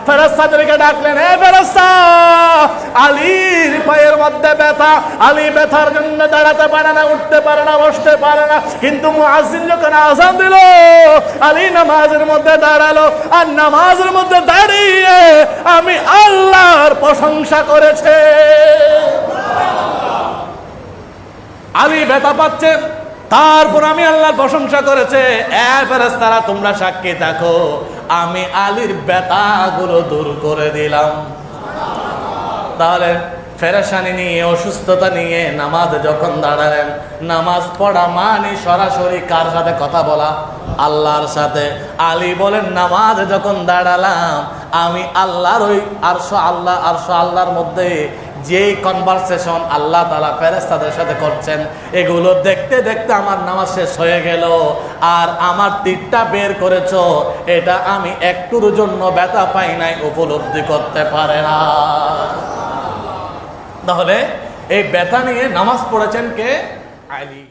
ফেরেশতাদেরকে ডাকলেন, হে ফেরেশতা, আলীর পায়ের মধ্যে ব্যথা, আলী ব্যথার জন্য দাঁড়াতে পারে না, উঠতে পারে না, বসতে পারে না। কিন্তু মুয়াজ্জিন যখন আযান দিল, আলী নামাজের মধ্যে দাঁড়ালো, আর নামাজের মধ্যে দাঁড়িয়ে আমি আল্লাহর প্রশংসা করেছে। আলী ব্যথা পাচ্ছে, তারপর আমি আল্লাহর প্রশংসা করেছে। ফেরেশতারা তোমরা সাক্ষী থাকো, আমি আলীর ব্যথাগুলো দূর করে দিলাম। তাহলে পেরেশানি নিয়ে, অসুস্থতা নিয়ে নামাজে যখন দাঁড়ালেন, নামাজ পড়া মানে সরাসরি কার সাথে কথা বলা? আল্লাহর সাথে। আলী বলেন, নামাজে যখন দাঁড়ালাম আমি আল্লাহর ওই আরশ আল্লাহর মধ্যে যে কনভারসেশন আল্লাহ তাআলা ফেরেশতাদের সাথে করছেন, এগুলো দেখতে দেখতে আমার নামাজ শেষ হয়ে গেল। আর আমার তীরটা বের করেছো, এটা আমি একটুর জন্য ব্যথা পাই নাই, উপলব্ধি করতে পারে না। তাহলে এই ব্যথা নিয়ে নামাজ পড়েছেন কে? আলী।